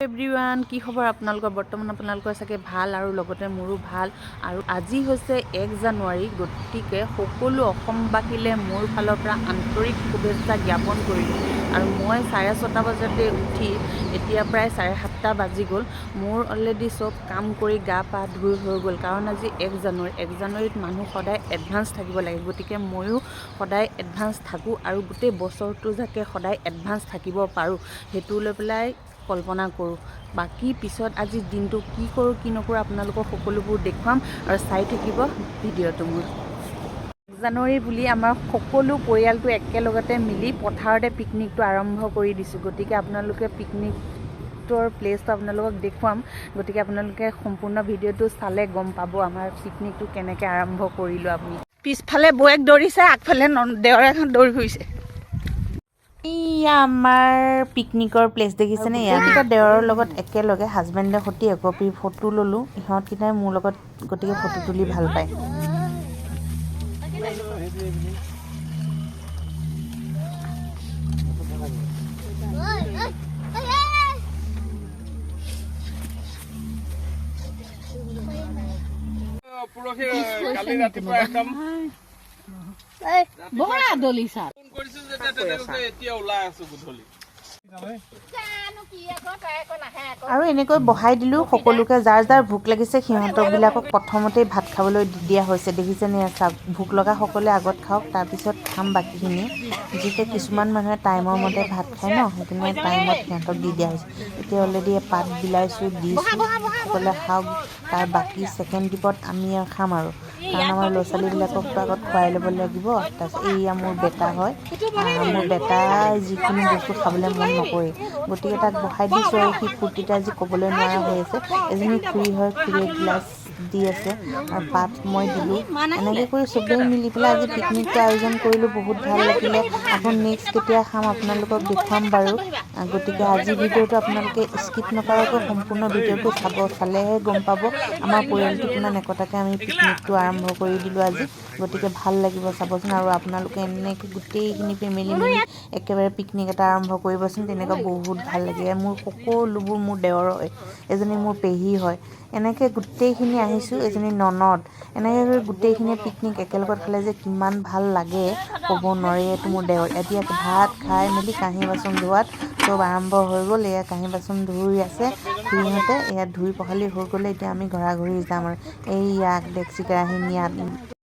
everyone কি খবৰ আপোনালোকৰ বৰ্তমান আপোনালোকৰ চাগে ভাল আৰু লগতে মোৰো ভাল আৰু আজি হৈছে 1 জানুৱাৰী গতিকে সকলো অসমবাসীলে মোৰ ফালৰ পৰা আন্তৰিক শুভেচ্ছা জ্ঞাপন কৰিলোঁ আৰু মই 6:30 বজাতে উঠি এতিয়া প্ৰায় 7:30 বাজি গ'ল মোৰ অলৰেডি চব কাম কৰি গা পা ধুই হৈ গ'ল কাৰণ আজি 1 জানুৱাৰীত মানুহ সদায় এডভান্স থাকিব লাগে গতিকে ময়ো সদায় এডভান্স থাকোঁ আৰু গোটেই বছৰটো যাতে সদায় এডভান্স থাকিব পাৰোঁ সেইটো লৈ পেলাই কল্পনা কৰোঁ বাকী পিছত আজি দিনটো কি কৰোঁ কি নকৰোঁ আপোনালোকক সকলোবোৰ দেখুৱাম আৰু চাই থাকিব ভিডিঅ'টো মোৰ 1 জানুৱাৰী বুলি আমাৰ সকলো পৰিয়ালটো একেলগতে মিলি পথাৰতে পিকনিকটো আৰম্ভ কৰি দিছোঁ গতিকে আপোনালোকে পিকনিকৰ প্লেচটো আপোনালোকক দেখুৱাম গতিকে আপোনালোকে সম্পূৰ্ণ ভিডিঅ'টো চালে গম পাব আমাৰ পিকনিকটো কেনেকৈ আৰম্ভ কৰিলোঁ আপুনি পিছফালে বৌয়েক দৌৰিছে আগফালে দেৱৰ এখন দৌৰি ফুৰিছে ইয়া আমাৰ পিকনিকৰ প্লেচ দেখিছেনে ইয়াত দেৱৰৰ লগত একেলগে হাজবেণ্ডৰ সৈতে একপি ফটো ল'লোঁ ইহঁতকেইটাই মোৰ লগত গতিকে ফটো তুলি ভাল পায় কালি ৰাতিপুৱা একদম বৰা দলিছা ফোন কৰিছিল যেতিয়া তেনেকৈ এতিয়া ওলাই আছো গধূলি আৰু এনেকৈ বহাই দিলোঁ সকলোকে যাৰ যাৰ ভোক লাগিছে সিহঁতবিলাকক প্ৰথমতেই ভাত খাবলৈ দি দিয়া হৈছে দেখিছেনে চাওক ভোক লগা সকলে আগত খাওক তাৰপিছত খাম বাকীখিনি যিহেতু কিছুমান মানুহে টাইমৰ মতে ভাত খায় ন সেইকাৰণে টাইমত সিহঁতক দি দিয়া হৈছে এতিয়া অলৰেডি পাত বিলাইছোঁ দিছোঁ সকলোৱে খাওক তাৰ বাকী ছেকেণ্ড ট্ৰিপত আমি খাম আৰু কাৰণ আমাৰ ল'ৰা ছোৱালীবিলাককতো আগত খুৱাই ল'ব লাগিব তাৰপিছত এয়া মোৰ বেটা হয় মোৰ বেটাই যিকোনো বস্তু খাবলৈ মন নকৰে গতিকে তাক বহাই দিছোঁ আৰু সি ফূৰ্তিতে আজি ক'বলৈ নোৱাৰা হৈ আছে এজনী খুৰী হয় খুৰীয়ে গিলাচ দি আছে আৰু পাত মই দিলোঁ এনেকৈ কৰি চবেই মিলি পেলাই আজি পিকনিকটো আয়োজন কৰিলোঁ বহুত ভাল লাগিলে আকৌ নেক্সট কেতিয়া খাম আপোনালোকক দেখুৱাম বাৰু গতিকে আজি ভিডিঅ'টো আপোনালোকে স্কিপ নকৰাকৈ সম্পূৰ্ণ ভিডিঅ'টো চালেহে গম পাব আমাৰ পৰিয়ালটো কিমান একতাকৈ আমি পিকনিকটো আৰম্ভ কৰি দিলোঁ আজি গতিকে ভাল লাগিব চাবচোন আৰু আপোনালোকে এনেকৈ গোটেইখিনি ফেমিলি মিলি একেবাৰে পিকনিক এটা আৰম্ভ কৰিবচোন তেনেকুৱা বহুত ভাল লাগে মোৰ সকলোবোৰ মোৰ দেৱৰ হয় এজনী মোৰ পেহী হয় এনেকৈ গোটেইখিনি আহিছোঁ এজনী ননদ এনেকৈ কৰি গোটেইখিনিয়ে পিকনিক একেলগত খালে যে কিমান ভাল লাগে ক'ব নোৱাৰি এইটো মোৰ দেৱৰ এতিয়া ভাত খাই মেলি কাঁহী বাচন ধোৱাত চব আৰম্ভ হৈ গ'ল এয়া কাঁহী বাচন ধুই আছে খুৰীহঁতে এয়া ধুই পখালি হৈ গ'লে এতিয়া আমি ঘৰা ঘৰি যাম আৰু এইয়া ডেক্সি কেৰাহী নিয়াত